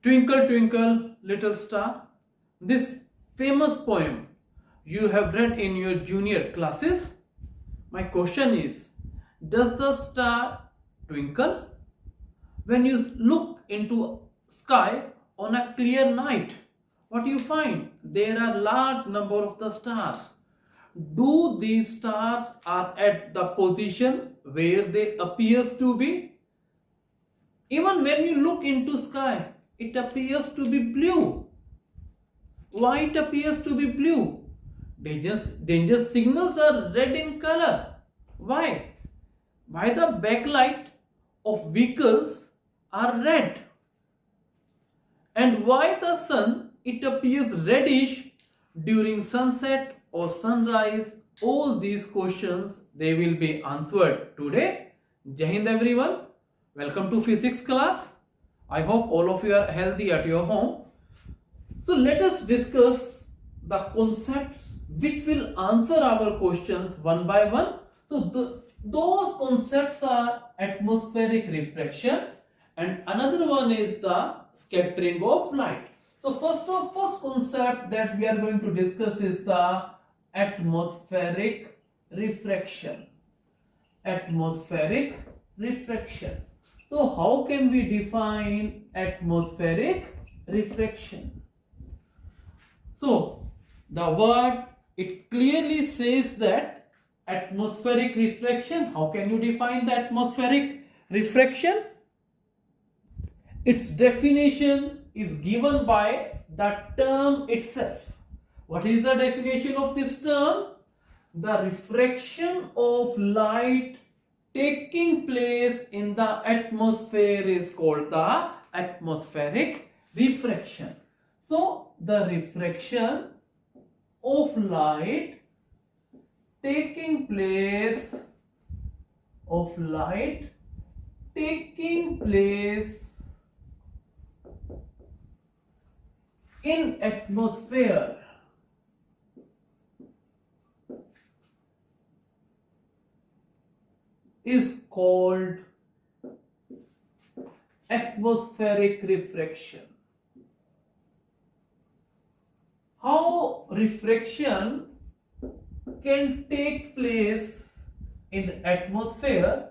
Twinkle, twinkle, little star. This famous poem you have read in your junior classes. My question is, does the star twinkle? When you look into sky on a clear night, what do you find? There are large number of the stars. Do these stars are at the position where they appears to be? Even when you look into sky, it appears to be blue. Why it appears to be blue? Danger signals are red in color. Why? Why the backlight of vehicles are red? And why the sun, it appears reddish during sunset or sunrise? All these questions, they will be answered today. Jai Hind everyone. Welcome to physics class. I hope all of you are healthy at your home. So let us discuss the concepts which will answer our questions one by one. So those concepts are atmospheric refraction and another one is the scattering of light. So first concept that we are going to discuss is the atmospheric refraction. Atmospheric refraction. So how can we define atmospheric refraction? So the word, it clearly says that atmospheric refraction. How can you define the atmospheric refraction? Its definition is given by the term itself. What is the definition of this term? The refraction of light taking place in the atmosphere is called the atmospheric refraction. So the refraction of light taking place in atmosphere is called atmospheric refraction. How refraction can take place in atmosphere?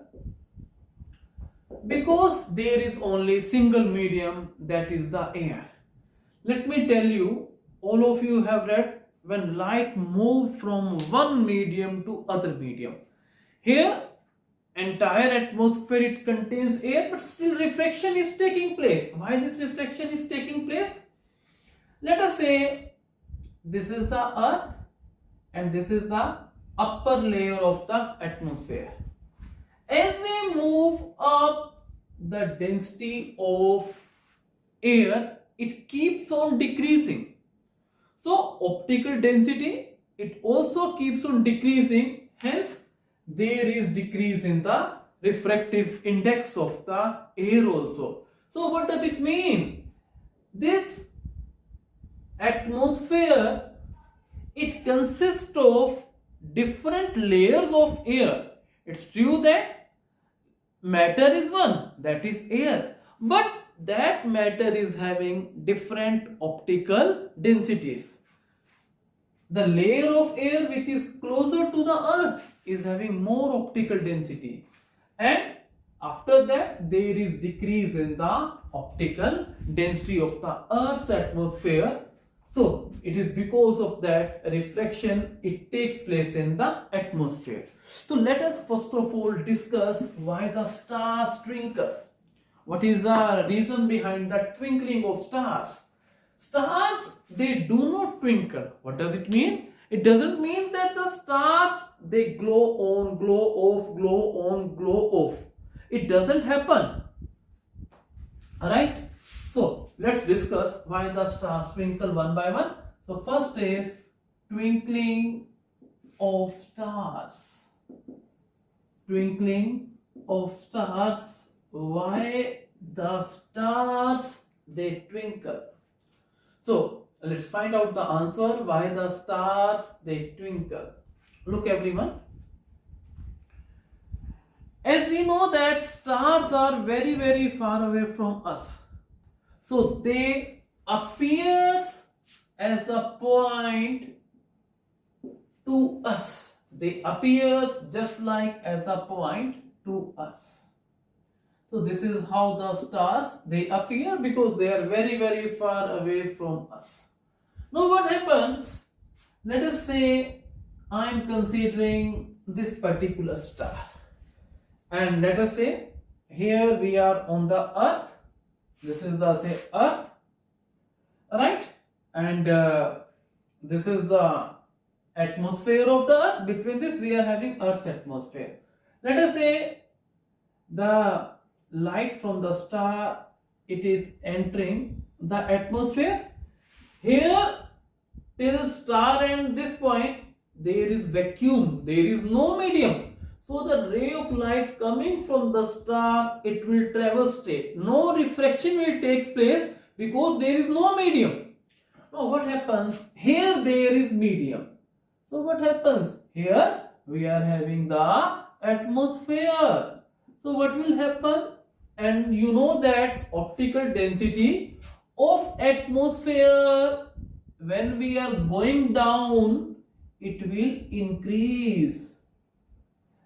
Because there is only single medium, that is the air. Let me tell you, all of you have read when light moves from one medium to other medium. Here entire atmosphere, it contains air, but still refraction is taking place. Why this refraction is taking place? Let us say this is the earth and this is the upper layer of the atmosphere. As we move up, the density of air, it keeps on decreasing. So optical density, it also keeps on decreasing. Hence there is decrease in the refractive index of the air also. So what does it mean? This atmosphere, it consists of different layers of air. It's true that matter is one, that is air, but that matter is having different optical densities. The layer of air which is closer to the earth is having more optical density, and after that there is decrease in the optical density of the earth's atmosphere. So it is because of that refraction, it takes place in the atmosphere. So let us first of all discuss why the stars twinkle. What is the reason behind the twinkling of stars? Stars, they do not twinkle. What does it mean? It doesn't mean that the stars, they glow on, glow off, glow on, glow off. It doesn't happen. Alright? So let's discuss why the stars twinkle one by one. So first is twinkling of stars. Twinkling of stars. Why the stars, they twinkle? So let's find out the answer why the stars, they twinkle. Look everyone. As we know that stars are very far away from us. So they appears as a point to us. They appears just like as a point to us. So this is how the stars they appear, because they are very far away from us. Now what happens? Let us say I am considering this particular star, and let us say here we are on the earth. This is the say earth, right? And this is the atmosphere of the earth. Between this we are having earth's atmosphere. Let us say the light from the star, it is entering the atmosphere. Here till star and this point there is vacuum, there is no medium. So the ray of light coming from the star, it will travel straight. No refraction will take place because there is no medium. Now what happens? Here there is medium. So what happens? Here we are having the atmosphere. So what will happen? And you know that optical density of atmosphere, when we are going down, it will increase.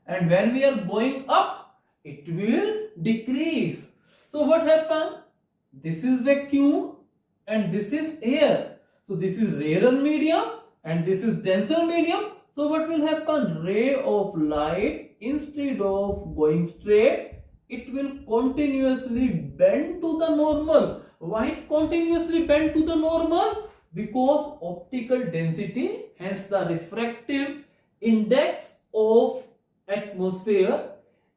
And when we are going up, it will decrease. So what happens? This is vacuum and this is air. So this is rarer medium and this is denser medium. So what will happen? Ray of light, instead of going straight, it will continuously bend to the normal. Why it continuously bend to the normal? Because optical density, hence the refractive index of atmosphere,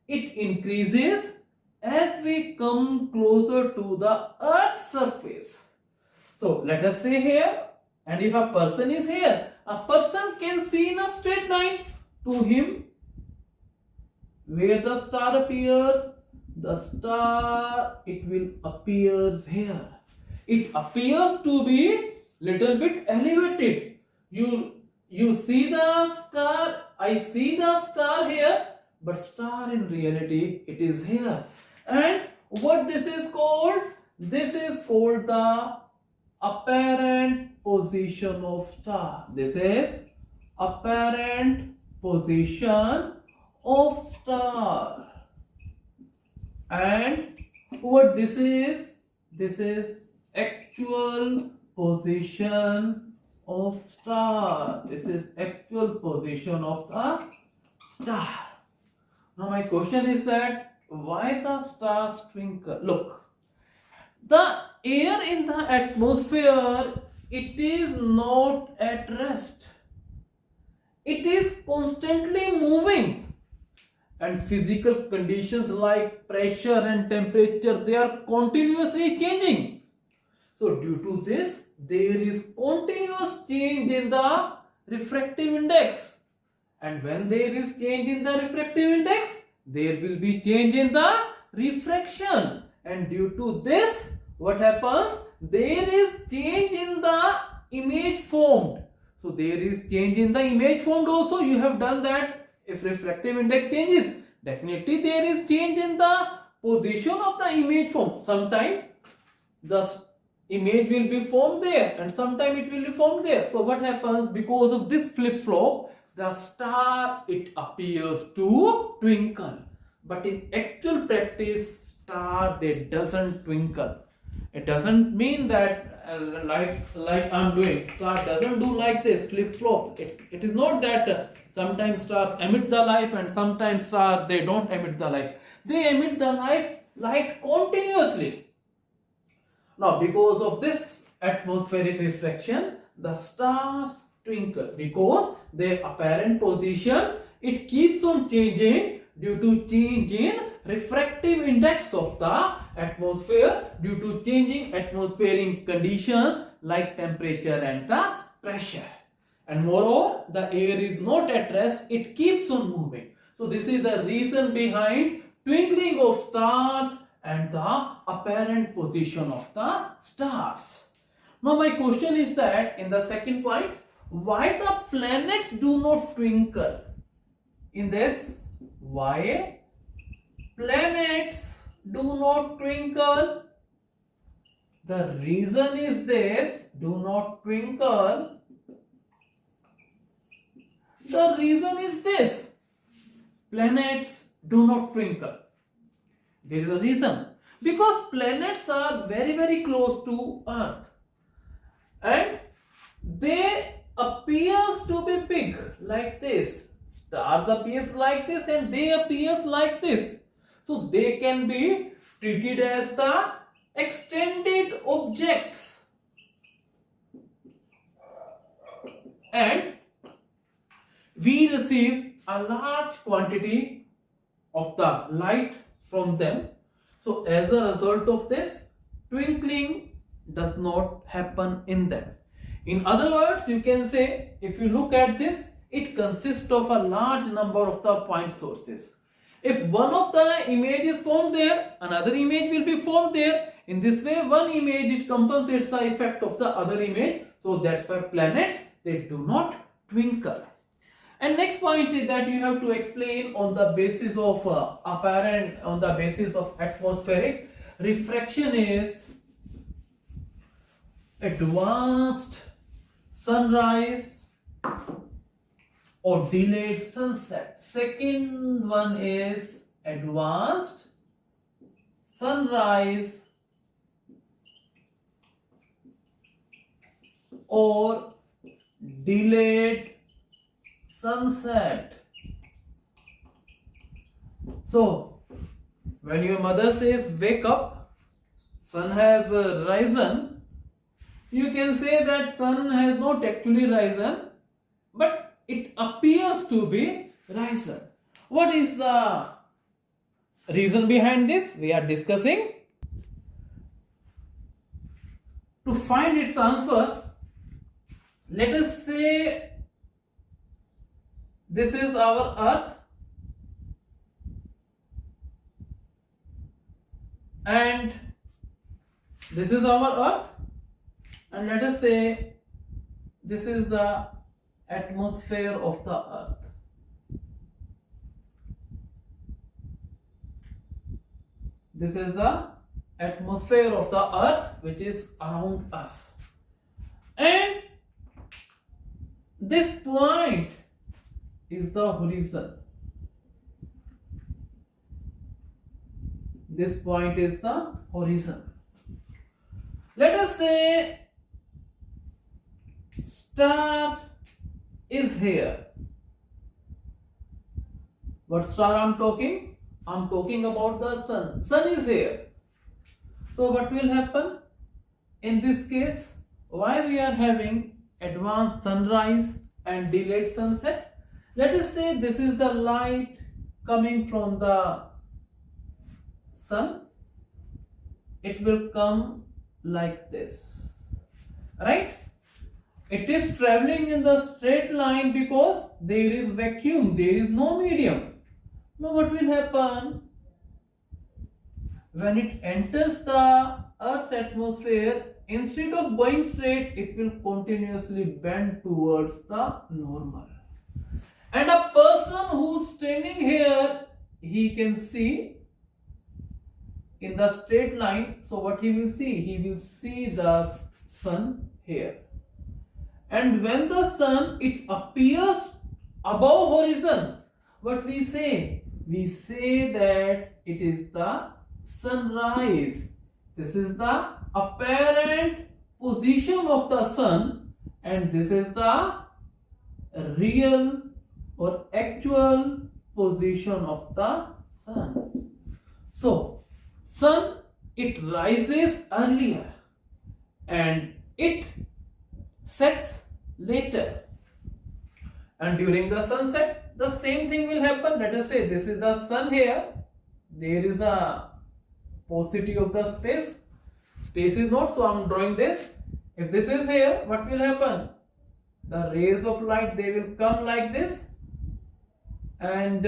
it increases as we come closer to the earth's surface. So let us say here, and if a person is here, a person can see in a straight line to him where the star appears. The star, it will appears here. It appears to be little bit elevated. You see the star, I see the star here, but star in reality it is here. And what this is called? This is called the apparent position of star. This is apparent position of star. And what this is actual position of star. This is actual position of the star. Now my question is that why the stars twinkle? Look, the air in the atmosphere, it is not at rest. It is constantly moving. And physical conditions like pressure and temperature, they are continuously changing. So due to this, there is continuous change in the refractive index. And when there is change in the refractive index, there will be change in the refraction. And due to this, what happens? There is change in the image formed. So there is change in the image formed also. You have done that. If refractive index changes, definitely there is change in the position of the image formed. Sometimes the image will be formed there and sometimes it will be formed there. So what happens? Because of this flip-flop, the star, it appears to twinkle. But in actual practice, star, they doesn't twinkle. It doesn't mean that like I'm doing. Star doesn't do like this flip-flop. It is not that sometimes stars emit the light and sometimes stars they don't emit the light. They emit the light continuously. Now because of this atmospheric refraction, the stars twinkle because their apparent position, it keeps on changing due to change in refractive index of the atmosphere, due to changing atmospheric conditions like temperature and the pressure. And moreover, the air is not at rest, it keeps on moving. So this is the reason behind twinkling of stars and the apparent position of the stars. Now my question is that in the second point, why the planets do not twinkle? In this, why planets do not twinkle? The reason is this, do not twinkle. The reason is this, planets do not twinkle. There is a reason. Because planets are very, very close to Earth. And they appears to be big like this. Stars appears like this and they appears like this. So they can be treated as the extended objects. And we receive a large quantity of the light from them. So as a result of this, twinkling does not happen in them. In other words, you can say, if you look at this, it consists of a large number of the point sources. If one of the image is formed there, another image will be formed there. In this way, one image, it compensates the effect of the other image. So that's why planets, they do not twinkle. And next point is that you have to explain on the basis of on the basis of atmospheric refraction is advanced sunrise or delayed sunset. Second one is advanced sunrise or delayed sunset. So when your mother says wake up, sun has risen, you can say that sun has not actually risen, but it appears to be risen. What is the reason behind this? We are discussing. To find its answer, let us say this is our earth and this is our earth, and let us say this is the atmosphere of the earth. This is the atmosphere of the earth which is around us, and this point is the horizon. This point is the horizon. Let us say star is here. What star I'm talking? I'm talking about the sun. Sun is here. So what will happen? In this case, why we are having advanced sunrise and delayed sunset? Let us say this is the light coming from the sun. It will come like this, right? It is traveling in the straight line because there is vacuum, there is no medium. Now what will happen? When it enters the Earth's atmosphere, instead of going straight, it will continuously bend towards the normal. And a person who's standing here, he can see in the straight line. So what he will see? He will see the sun here. And when the sun, it appears above horizon, what we say? We say that it is the sunrise. This is the apparent position of the sun, and this is the real or actual position of the sun. So sun, it rises earlier and it sets later, and during the sunset the same thing will happen. Let us say this is the sun here, there is a paucity of the space is not, so I am drawing this. If this is here, what will happen? The rays of light, they will come like this, and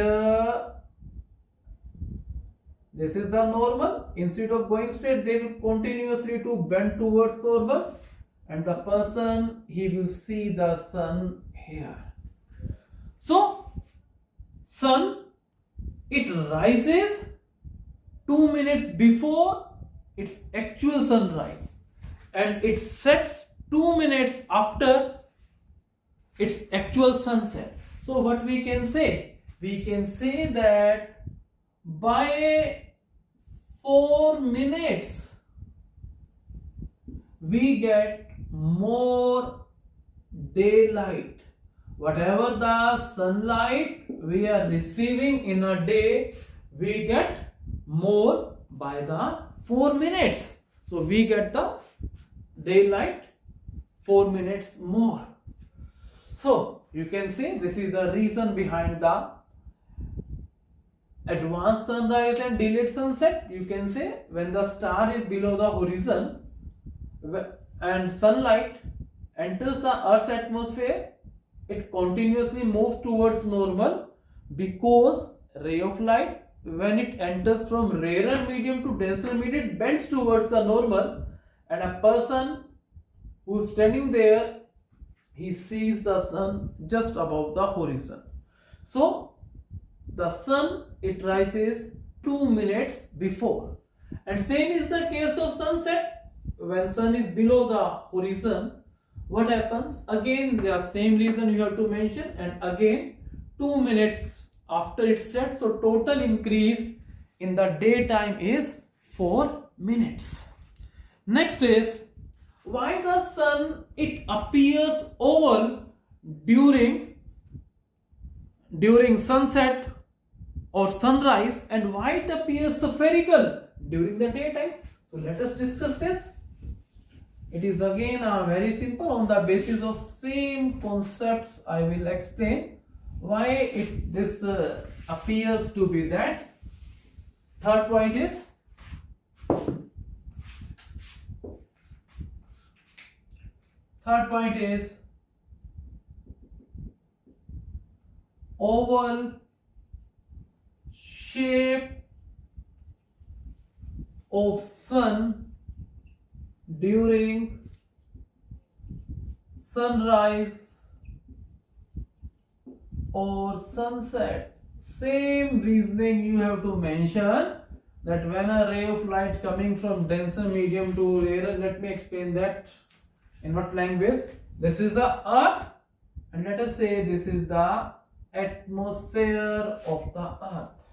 this is the normal. Instead of going straight, they will continuously to bend towards normal, and the person, he will see the sun here. So sun, it rises 2 minutes before its actual sunrise. and it sets 2 minutes after its actual sunset. So what we can say? We can say that by 4 minutes we get more daylight. Whatever the sunlight we are receiving in a day, we get more by the 4 minutes. So we get the daylight 4 minutes more. So you can say this is the reason behind the advanced sunrise and delayed sunset. You can say when the star is below the horizon and sunlight enters the Earth's atmosphere, it continuously moves towards normal, because ray of light, when it enters from rarer medium to denser medium, it bends towards the normal, and a person who is standing there, he sees the sun just above the horizon. So the sun, it rises 2 minutes before, and same is the case of sunset. When sun is below the horizon, what happens? Again, the same reason you have to mention, and again 2 minutes after it sets. So total increase in the daytime is 4 minutes. Next is why the sun, it appears oval during sunset or sunrise, and why it appears spherical during the daytime. So let us discuss this. It is again very simple. On the basis of same concepts, I will explain why this appears to be that. Third point is oval shape of sun during sunrise or sunset. Same reasoning you have to mention, that when a ray of light coming from denser medium to rarer, let me explain that in what language. This is the earth, and let us say this is the atmosphere of the earth,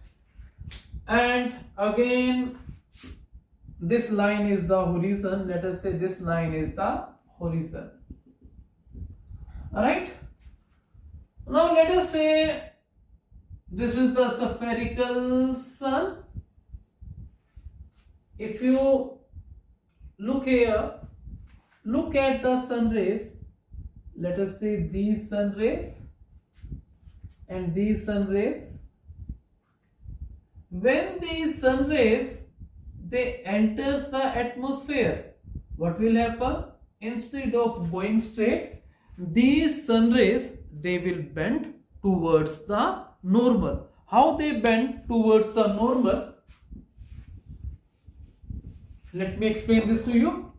and again this line is the horizon. Let us say this line is the horizon. Alright, now let us say this is the spherical sun. If you look here, look at the sun rays. Let us say these sun rays and these sun rays. When these sun rays, they enters the atmosphere, what will happen? Instead of going straight, these sun rays, they will bend towards the normal. How they bend towards the normal? Let me explain this to you.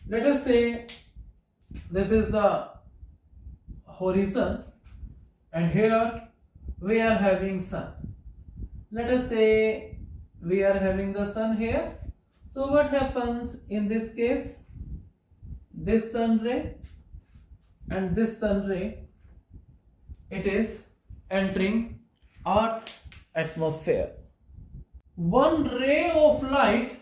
Let us say this is the horizon, and here we are having sun. Let us say we are having the sun here. So what happens in this case? This sun ray and this sun ray, it is entering Earth's atmosphere. One ray of light,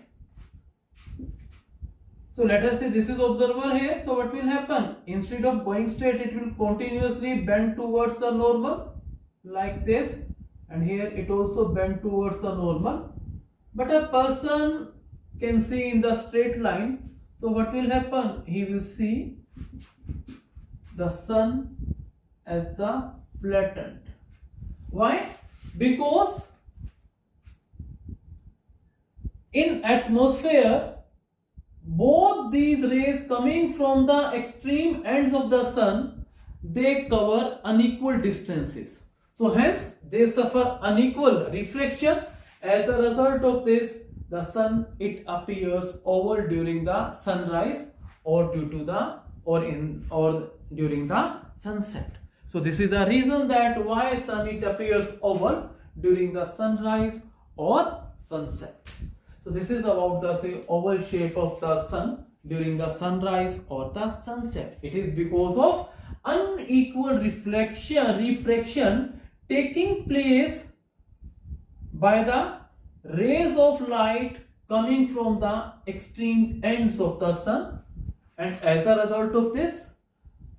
so let us say this is observer here. So what will happen? Instead of going straight, it will continuously bend towards the normal like this, and here it also bend towards the normal. But a person can see in the straight line. So what will happen? He will see the sun as the flattened. Why? Because in atmosphere, both these rays coming from the extreme ends of the sun, they cover unequal distances. So hence they suffer unequal reflection. As a result of this, the sun, it appears oval during the sunrise or during the sunset. So this is the reason that why sun, it appears oval during the sunrise or sunset. So this is about the oval shape of the sun during the sunrise or the sunset. It is because of unequal refraction taking place by the rays of light coming from the extreme ends of the sun, and as a result of this,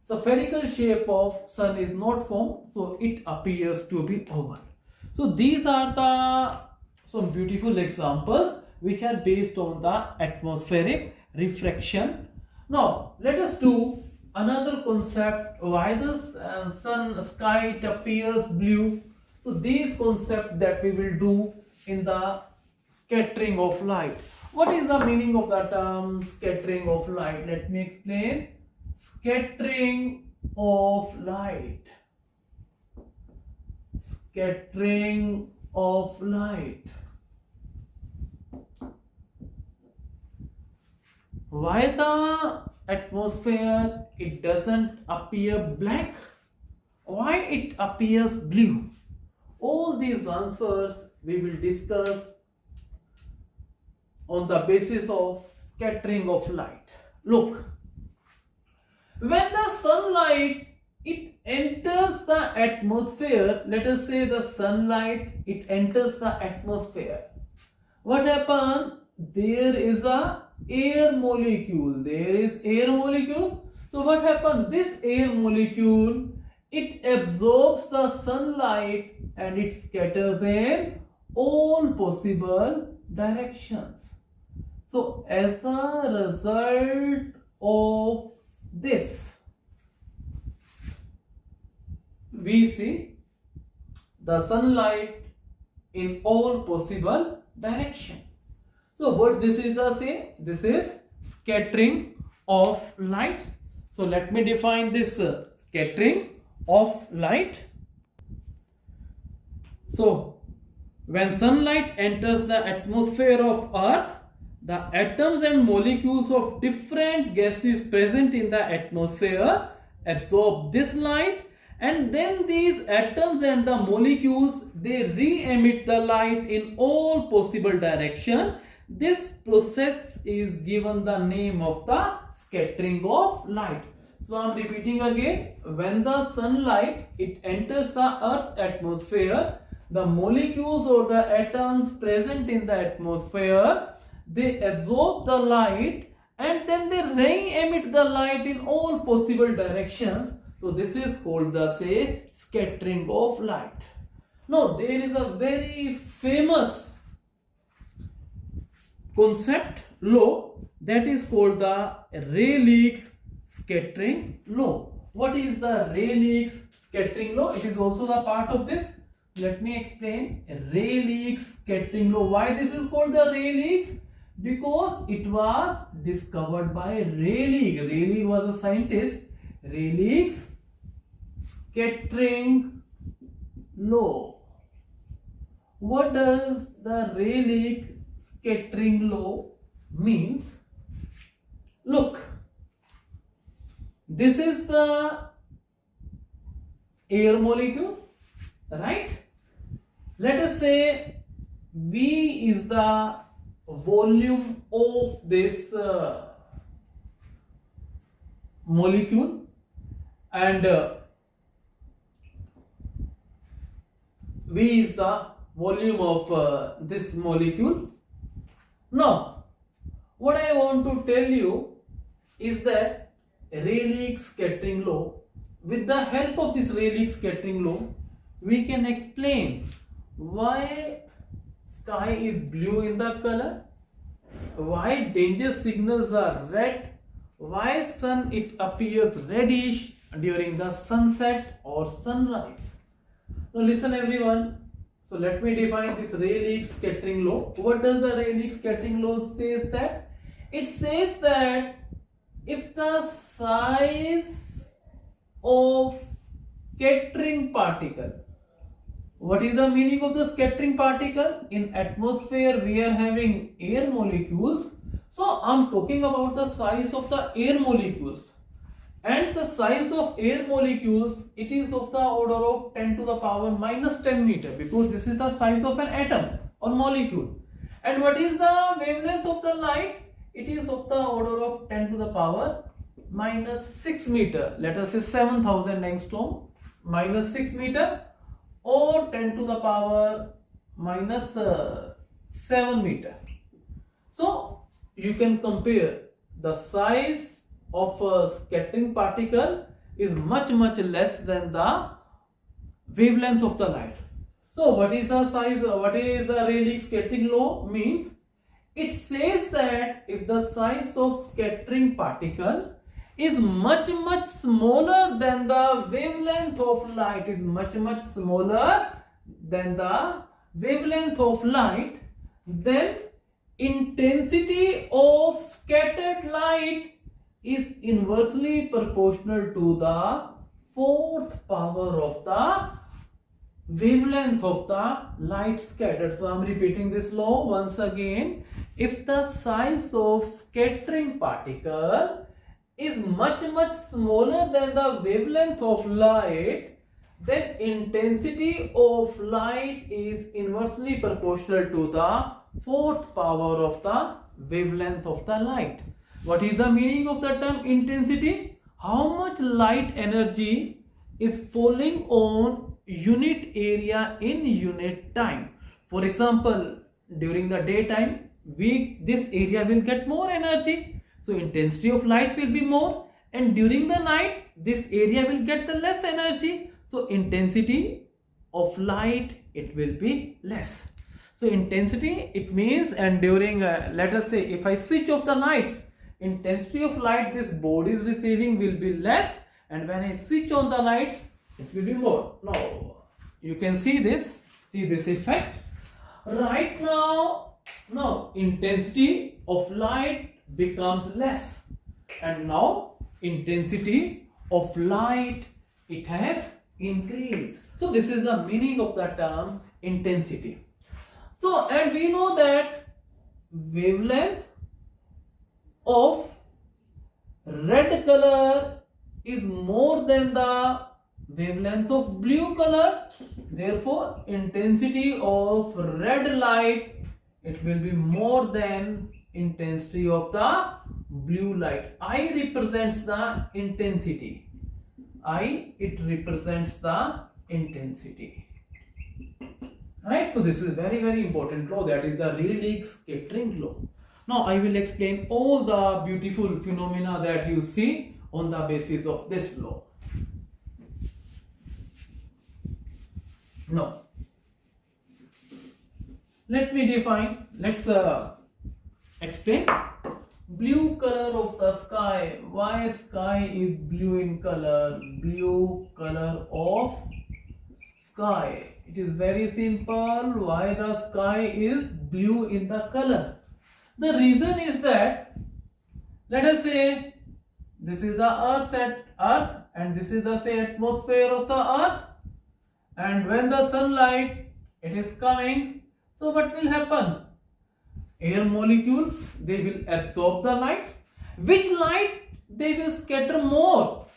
spherical shape of sun is not formed, so it appears to be oval. So these are the some beautiful examples which are based on the atmospheric refraction. Now let us do another concept, why the sun sky it appears blue. So these concepts that we will do in the scattering of light. What is the meaning of the term scattering of light? Let me explain. Scattering of light. Scattering of light. Why the atmosphere it doesn't appear black? Why it appears blue? All these answers we will discuss on the basis of scattering of light. Look, when the sunlight it enters the atmosphere, let us say the sunlight it enters the atmosphere, what happens? There is a air molecule. There is air molecule. So what happens? This air molecule it absorbs the sunlight and it scatters in all possible directions. So as a result of this, we see the sunlight in all possible directions. So what this is the same? This is scattering of light. So let me define this scattering of light. So when sunlight enters the atmosphere of Earth, the atoms and molecules of different gases present in the atmosphere absorb this light, and then these atoms and the molecules they re-emit the light in all possible directions. This process is given the name of the scattering of light. So I am repeating again, when the sunlight it enters the Earth's atmosphere, the molecules or the atoms present in the atmosphere they absorb the light and then they re-emit the light in all possible directions. So this is called the scattering of light. Now there is a very famous concept law that is called the Rayleigh's scattering law. What is the Rayleigh's scattering law? It is also the part of this. Let me explain. Rayleigh's scattering law. Why this is called the Rayleigh's? Because it was discovered by Rayleigh. Rayleigh was a scientist. Rayleigh's scattering law. What does the Rayleigh scattering law means? Look, this is the air molecule, right? Let us say V is the volume of this molecule, and V is the volume of this molecule. Now, what I want to tell you is that Rayleigh's scattering law, with the help of this Rayleigh's scattering law, we can explain why sky is blue in the color, why danger signals are red, why sun it appears reddish during the sunset or sunrise. Now listen everyone. So let me define this Rayleigh's scattering law. What does the Rayleigh's scattering law says that? It says that if the size of scattering particle, what is the meaning of the scattering particle? In atmosphere we are having air molecules. So I am talking about the size of the air molecules. And the size of air molecules, it is of the order of 10 to the power minus 10 meter, because this is the size of an atom or molecule. And what is the wavelength of the light? it is of the order of 10 to the power minus 6 meter. Let us say 7000 angstrom minus 6 meter, or 10 to the power minus 7 meter. So you can compare the size of a scattering particle is much less than the wavelength of the light. So what is the size, what is the Rayleigh scattering law means? It says that if the size of scattering particle is much smaller than the wavelength of light, is much smaller than the wavelength of light, then intensity of scattered light is inversely proportional to the fourth power of the wavelength of the light scattered. So I am repeating this law once again. If the size of scattering particle is much smaller than the wavelength of light, then intensity of light is inversely proportional to the fourth power of the wavelength of the light. What is the meaning of the term intensity? How much light energy is falling on unit area in unit time. For example, during the daytime, this area will get more energy, so intensity of light will be more, and during the night this area will get the less energy, so intensity of light it will be less. So intensity it means, and during let us say if I switch off the lights, intensity of light this board is receiving will be less, and when I switch on the lights it will be more. Now you can see this effect right now. Now intensity of light becomes less, and now intensity of light it has increased. So this is the meaning of the term intensity. So, and we know that wavelength of red color is more than the wavelength of blue color. Therefore intensity of red light it will be more than intensity of the blue light. I represents the intensity. It represents the intensity. Right? So this is very important law, that is the Rayleigh scattering law. Now I will explain all the beautiful phenomena that you see on the basis of this law. Now let me define, let's explain blue color of the sky. Why sky is blue in color? Blue color of sky. It is very simple. Why the sky is blue in the color? The reason is that, let us say this is the earth and this is the say atmosphere of the earth, and when the sunlight it is coming, so what will happen? Air molecules they will absorb the light. Which light they will scatter more?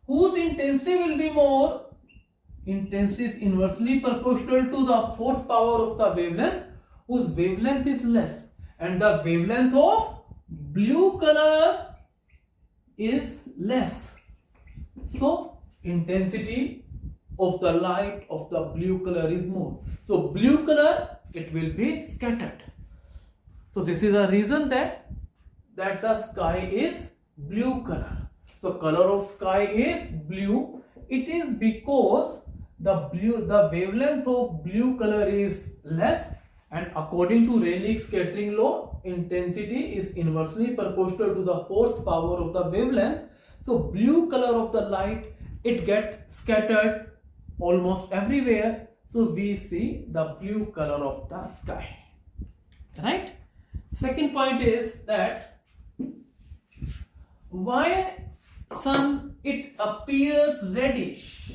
Whose intensity will be more? Intensity is inversely proportional to the fourth power of the wavelength, whose wavelength is less, and the wavelength of blue color is less. So intensity of the light of the blue color is more. So blue color it will be scattered. So this is the reason that the sky is blue color. So color of sky is blue. It is because the wavelength of blue color is less, and according to Rayleigh scattering law, intensity is inversely proportional to the fourth power of the wavelength. So blue color of the light it gets scattered almost everywhere. So we see the blue color of the sky. Right? Second point is that why sun it appears reddish?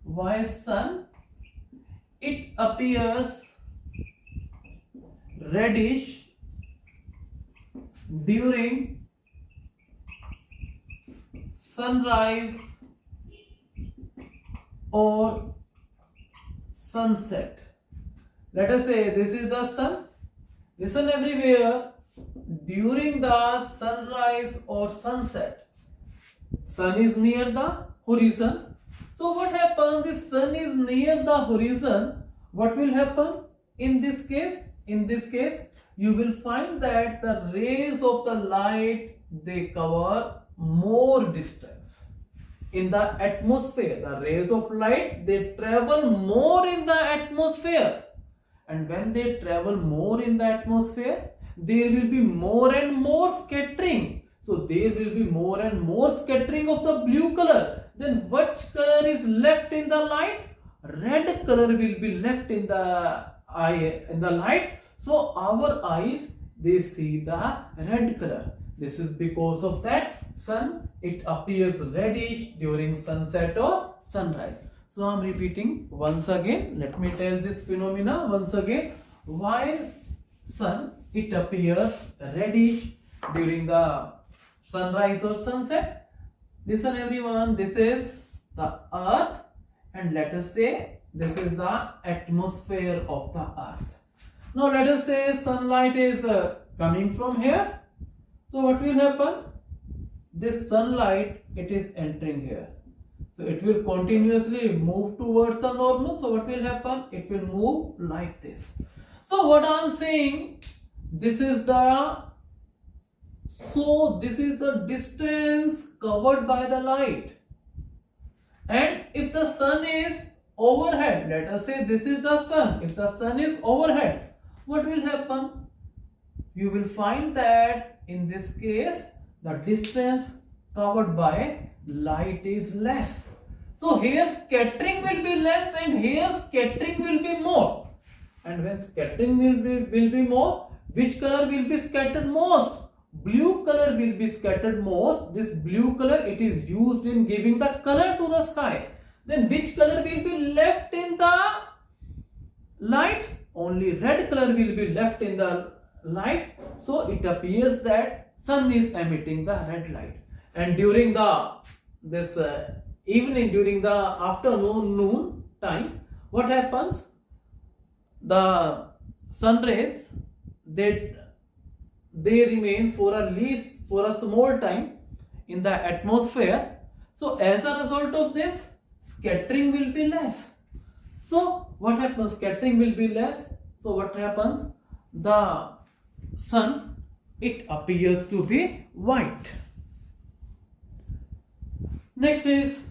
Why sun it appears reddish during sunrise or sunset? Let us say this is the sun. Listen everywhere, during the sunrise or sunset, sun is near the horizon. So what happens if sun is near the horizon? What will happen in this case? In this case, you will find that the rays of the light, they cover more distance. In the atmosphere, the rays of light, they travel more in the atmosphere. And when they travel more in the atmosphere, there will be more and more scattering. So there will be more and more scattering of the blue color. Then which color is left in the light? Red color will be left in the light. So our eyes, they see the red color. This is because of that sun, it appears reddish during sunset or sunrise. So I am repeating once again. Let me tell this phenomena once again. While sun, it appears reddish during the sunrise or sunset. Listen everyone, this is the earth, and let us say this is the atmosphere of the earth. Now let us say sunlight is coming from here. So what will happen? This sunlight, it is entering here. So it will continuously move towards the normal. So what will happen? It will move like this. So what I am saying, this is the distance covered by the light. And if the sun is overhead, let us say this is the sun. If the sun is overhead, what will happen? You will find that in this case, the distance covered by light is less. So here scattering will be less and here scattering will be more. And when scattering will be more, which color will be scattered most? Blue color will be scattered most. This blue color, it is used in giving the color to the sky. Then which color will be left in the light? Only red color will be left in the light. So it appears that sun is emitting the red light. And during this evening, during the afternoon, noon time, what happens? The sun rays, they remain for a small time in the atmosphere. So as a result of this, scattering will be less. So what happens? Scattering will be less. So what happens? The sun, it appears to be white. Next is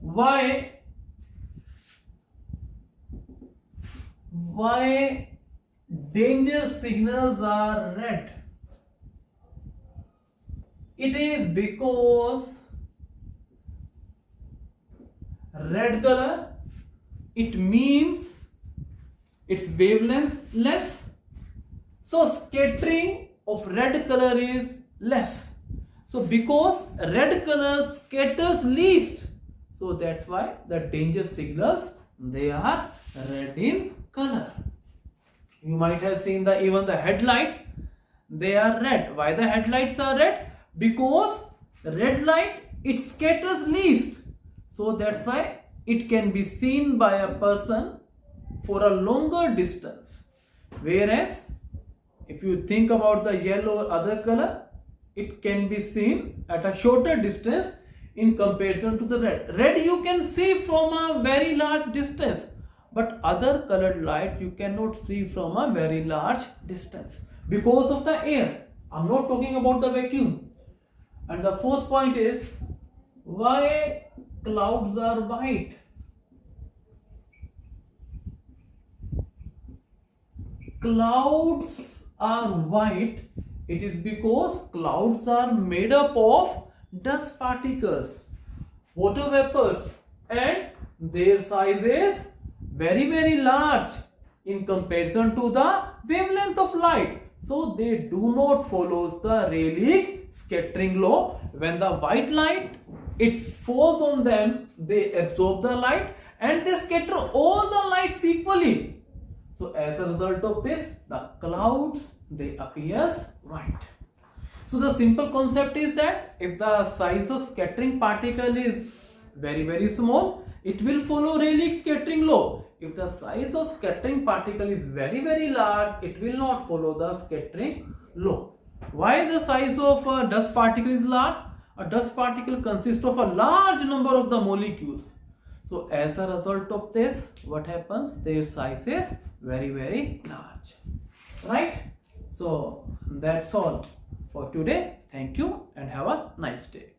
why danger signals are red. It is because red color, it means its wavelength less. So scattering of red color is less. So because red color scatters least, so that's why the danger signals, they are red in color. You might have seen even the headlights, they are red. Why the headlights are red? Because red light, it scatters least. So that's why it can be seen by a person for a longer distance. Whereas if you think about the yellow or other color, it can be seen at a shorter distance in comparison to the red. Red you can see from a very large distance, but other colored light you cannot see from a very large distance because of the air. I'm not talking about the vacuum. And the fourth point is why clouds are white. Clouds are white. It is because clouds are made up of dust particles, water vapors, and their size is very, very large in comparison to the wavelength of light. So they do not follow the Rayleigh scattering law. When the white light, it falls on them, they absorb the light and they scatter all the lights equally. So as a result of this, the clouds, they appear white. So the simple concept is that if the size of scattering particle is very, very small, it will follow Rayleigh scattering law. If the size of scattering particle is very, very large, it will not follow the scattering low. Why the size of a dust particle is large? A dust particle consists of a large number of the molecules. So as a result of this, what happens? Their size is very, very large. Right? So that's all for today. Thank you and have a nice day.